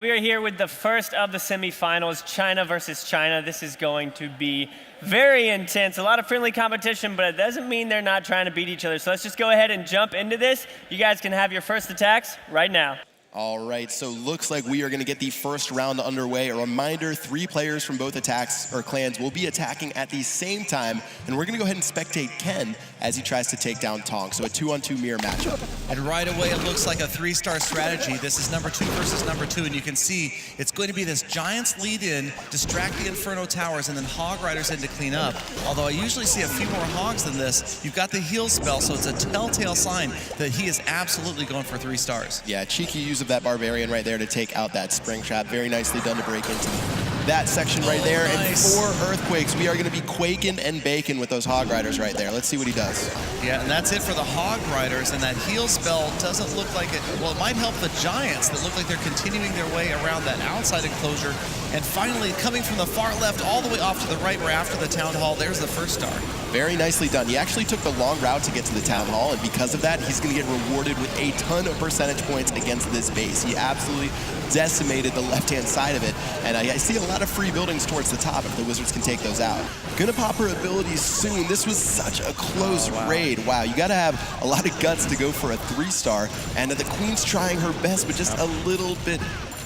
We are here with the first of the semifinals, China versus China. This is going to be very intense, a lot of friendly competition, but it doesn't mean they're not trying to beat each other. So let's just go ahead and jump into this. You guys can have your first attacks right now. All right, so looks like we are going to get the first round underway. A reminder, 3 players from both attacks or clans will be attacking at the same time, and we're going to go ahead and spectate Ken as he tries to take down Tong. So a 2-on-2 mirror matchup. And right away, it looks like a 3-star strategy. This is number 2 versus number 2, and you can see it's going to be this Giants lead in, distract the Inferno Towers, and then Hog Riders in to clean up. Although I usually see a few more Hogs than this, you've got the heal spell, so it's a telltale sign that he is absolutely going for 3 stars. Yeah, cheeky use of that Barbarian right there to take out that Spring Trap. Very nicely done to break into that section right there. Nice. And 4 Earthquakes. We are going to be quaking and baking with those Hog Riders right there. Let's see what he does. Yeah, and that's it for the Hog Riders, and that heal spell doesn't look like it, well, it might help the Giants that look like they're continuing their way around that outside enclosure. And finally, coming from the far left all the way off to the right, where after the Town Hall, there's the first star. Very nicely done. He actually took the long route to get to the Town Hall, and because of that, he's going to get rewarded with a ton of percentage points against this base. He absolutely decimated the left-hand side of it, and I see a lot of free buildings towards the top if the Wizards can take those out. Gonna pop her abilities soon. This was such a close raid. Wow, you gotta have a lot of guts to go for a 3-star, and the Queen's trying her best, but just a little bit.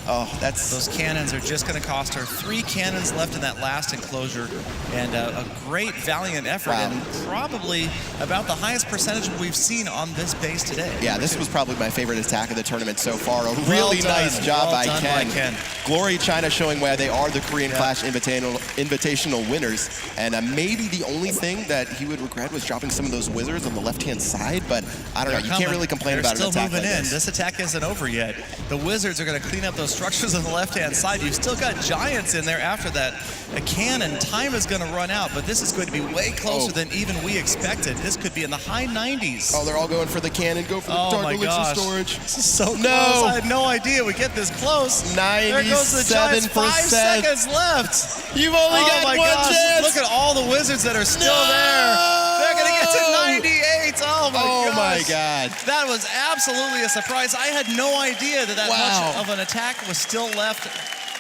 Oh, that's... Those cannons are just going to cost her. 3 cannons left in that last enclosure, and a great, valiant effort, and probably about the highest percentage we've seen on this base today. Yeah, this was probably my favorite attack of the tournament so far. A really nice job by Ken. Glory China showing why they are the Korean Clash Invitational winners, and maybe the only thing that he would regret was dropping some of those Wizards on the left-hand side, but I don't know. You can't really complain about an attack like this. This attack isn't over yet. The Wizards are going to clean up those structures on the left-hand side. You've still got Giants in there after that. A cannon, time is going to run out, but this is going to be way closer than even we expected. This could be in the high 90s. Oh, they're all going for the cannon. Go for the Dark Elixir storage. This is so close. I had no idea we get this close. 97%. There goes the Giants. 5 seconds left. You've only got one chance. Look at all the Wizards that are still there. They're going to get to 98. Oh my God. That was absolutely a surprise. I had no idea that much of an attack was still left.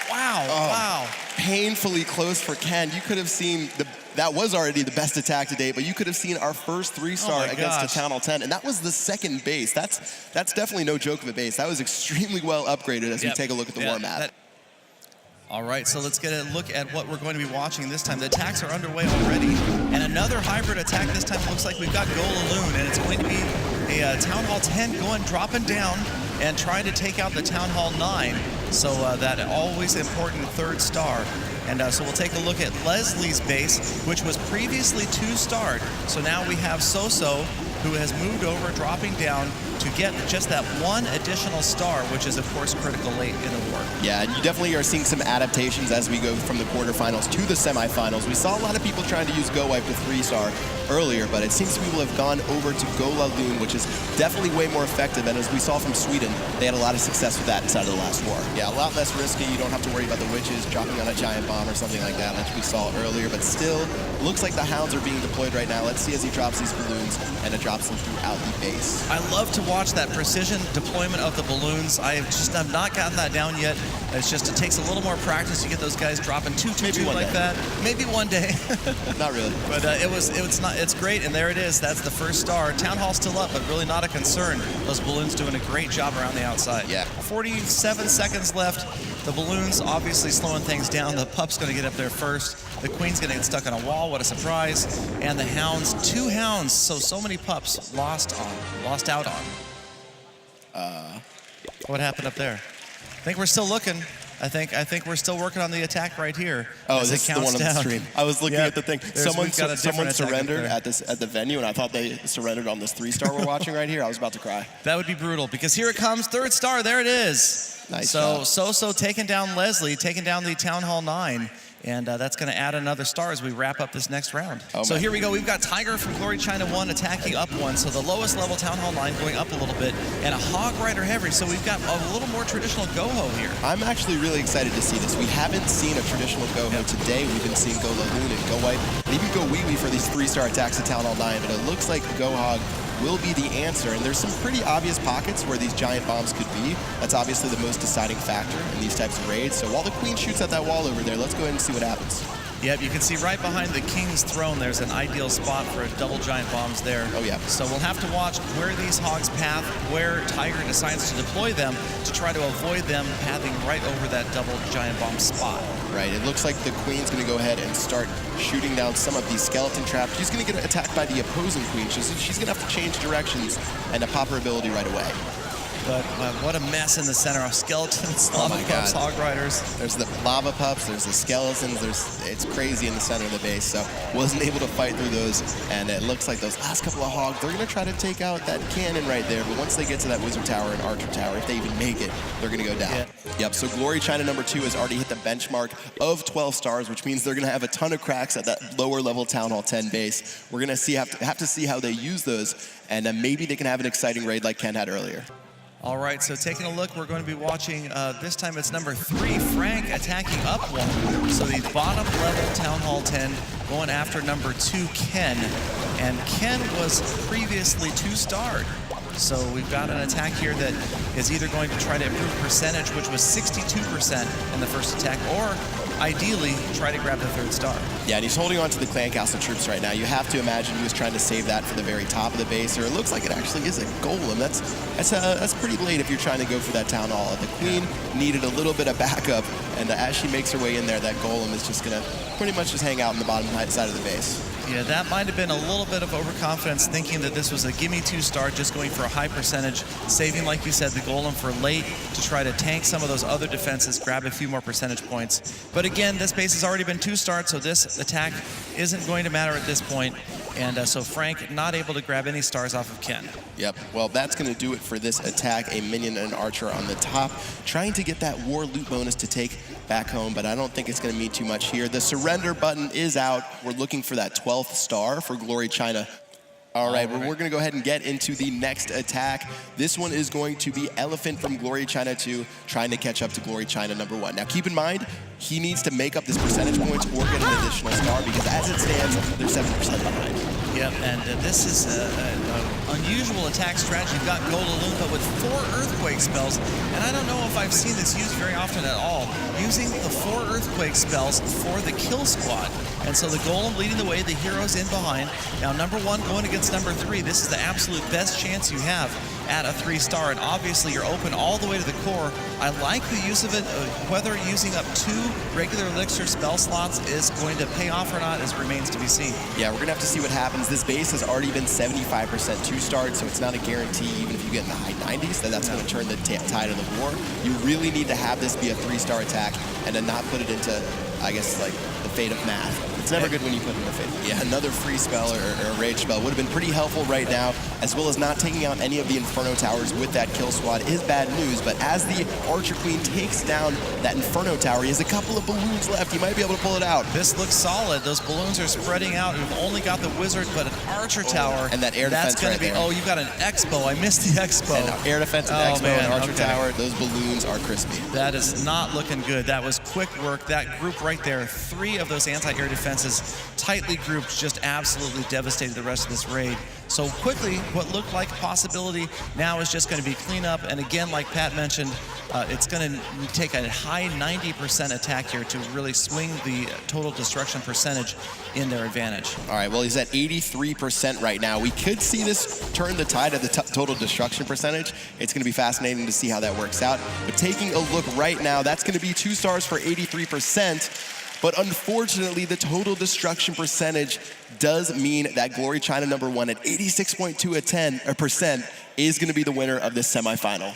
Wow. Painfully close for Ken. You could have seen that was already the best attack to date, but you could have seen our first 3-star against the Town Hall 10, and that was the second base. That's definitely no joke of a base. That was extremely well upgraded as we take a look at the war map. All right, so let's get a look at what we're going to be watching this time. The attacks are underway already, and another hybrid attack this time. Looks like we've got Golaloon, and it's going to be a Town Hall 10 dropping down and trying to take out the Town Hall 9. So that always important 3rd star. And so we'll take a look at Leslie's base, which was previously 2-starred. So now we have Soso, who has moved over, dropping down to get just that 1 additional star, which is, of course, critical late in the war. Yeah, and you definitely are seeing some adaptations as we go from the quarterfinals to the semifinals. We saw a lot of people trying to use Go Wipe to 3-star earlier, but it seems people have gone over to Golaloon, which is definitely way more effective. And as we saw from Sweden, they had a lot of success with that inside of the last war. Yeah, a lot less risky. You don't have to worry about the witches dropping on a giant bomb or something like that, like we saw earlier. But still, looks like the hounds are being deployed right now. Let's see as he drops these balloons, and it drops them throughout the base. I love to watch that precision deployment of the balloons. I have not gotten that down yet. It's just, it takes a little more practice to get those guys dropping 2-2-2 like that. Maybe one day. Not really. But it's great, and there it is. That's the 1st star. Town Hall still up, but really not a concern. Those balloons doing a great job around the outside. Yeah. 47 seconds left. The balloons obviously slowing things down. The pup's going to get up there first. The Queen's going to get stuck on a wall. What a surprise. And the hounds, 2 hounds. So many pups lost out on. What happened up there? I think we're still looking. I think we're still working on the attack right here. Oh, this is the one on the stream. I was looking at the thing. Someone surrendered at the venue, and I thought they surrendered on this 3-star we're watching right here. I was about to cry. That would be brutal, because here it comes, 3rd star. There it is. Nice So job. Soso taking down Leslie, taking down the Town Hall 9. And that's going to add another star as we wrap up this next round. So here we go. We've got Tiger from Glory China 1 attacking up 1. So the lowest level Town Hall 9 going up a little bit. And a Hog Rider Heavy. So we've got a little more traditional Go-Ho here. I'm actually really excited to see this. We haven't seen a traditional Go-Ho today. We've been seeing Golaloon and Go Wipe, and even Go Wee Wee for these 3-star attacks at Town Hall 9. But it looks like Go Hog will be the answer. And there's some pretty obvious pockets where these giant bombs could be. That's obviously the most deciding factor in these types of raids. So while the queen shoots at that wall over there, let's go ahead and see what happens. Yep, you can see right behind the king's throne, there's an ideal spot for a double giant bombs there. Oh, yeah. So we'll have to watch where these hogs path, where Tiger decides to deploy them to try to avoid them pathing right over that double giant bomb spot. Right, it looks like the queen's going to go ahead and start shooting down some of these skeleton traps. She's going to get attacked by the opposing queen. She's going to have to change directions and to pop her ability right away. But what a mess in the center of skeletons, lava pups, hog riders. There's the lava pups, there's the skeletons, it's crazy in the center of the base. So wasn't able to fight through those. And it looks like those last couple of hogs, they're going to try to take out that cannon right there. But once they get to that wizard tower and archer tower, if they even make it, they're going to go down. Yeah. Yep, so Glory China #2 has already hit the benchmark of 12 stars, which means they're going to have a ton of cracks at that lower level Town Hall 10 base. We're going to have to see how they use those. And maybe they can have an exciting raid like Ken had earlier. All right, so taking a look, we're going to be watching, this time it's #3, Frank attacking up one. So the bottom level Town Hall 10 going after #2, Ken. And Ken was previously 2-starred. So we've got an attack here that is either going to try to improve percentage, which was 62% in the first attack, or ideally try to grab the 3rd star. Yeah, and he's holding on to the Clan Castle troops right now. You have to imagine he was trying to save that for the very top of the base, or it looks like it actually is a golem. That's pretty late if you're trying to go for that Town Hall. The queen needed a little bit of backup, and as she makes her way in there, that golem is just going to pretty much just hang out in the bottom side of the base. Yeah, that might have been a little bit of overconfidence, thinking that this was a gimme 2-star, just going for a high percentage, saving, like you said, the golem for late to try to tank some of those other defenses, grab a few more percentage points. But again, this base has already been 2-starred, so this attack isn't going to matter at this point. And so Frank not able to grab any stars off of Ken. Yep, well, that's going to do it for this attack. A minion and an archer on the top, trying to get that war loot bonus to take back home, but I don't think it's going to mean too much here. The surrender button is out. We're looking for that 12th star for Glory China. All right, well, we're going to go ahead and get into the next attack. This one is going to be Elephant from Glory China 2, trying to catch up to Glory China #1. Now, keep in mind, he needs to make up this percentage points or get an additional star, because as it stands, they're 7% behind. Yep, and this is an unusual attack strategy. You've got Golaloon, but with 4 earthquake spells, and I don't know if I've seen this used very often at all, using the 4 earthquake spells for the kill squad. And so the golem leading the way, the heroes in behind. Now #1 going against #3, this is the absolute best chance you have at a 3-star, and obviously you're open all the way to the core. I like the use of it. Whether using up 2 regular elixir spell slots is going to pay off or not remains to be seen. Yeah, we're gonna have to see what happens. This base has already been 75% 2-starred, so it's not a guarantee, even if you get in the high 90s, that's gonna turn the tide of the war. You really need to have this be a 3-star attack and then not put it into, I guess, like the fate of math. It's never good when you put in the fate. Yeah, another free spell or a rage spell would have been pretty helpful right now, as well as not taking out any of the Inferno Towers with that kill squad is bad news. But as the Archer Queen takes down that Inferno Tower, he has a couple of balloons left. He might be able to pull it out. This looks solid. Those balloons are spreading out. We've only got the Wizard, but an Archer Tower. And that air defense that's gonna be, there. Oh, you've got an Expo. I missed the Expo. And air defense and Expo and Archer Tower. Those balloons are crispy. That is not looking good. That was quick work. That group right there, 3 of those anti-air defenses, tightly grouped, just absolutely devastated the rest of this raid. So quickly, what looked like a possibility now is just going to be cleanup. And again, like Pat mentioned, it's going to take a high 90% attack here to really swing the total destruction percentage in their advantage. All right, well, he's at 83% right now. We could see this turn the tide of the total destruction percentage. It's going to be fascinating to see how that works out. But taking a look right now, that's going to be 2 stars for 83%. But unfortunately, the total destruction percentage does mean that Glory China #1 at 86.2% is going to be the winner of this semifinal.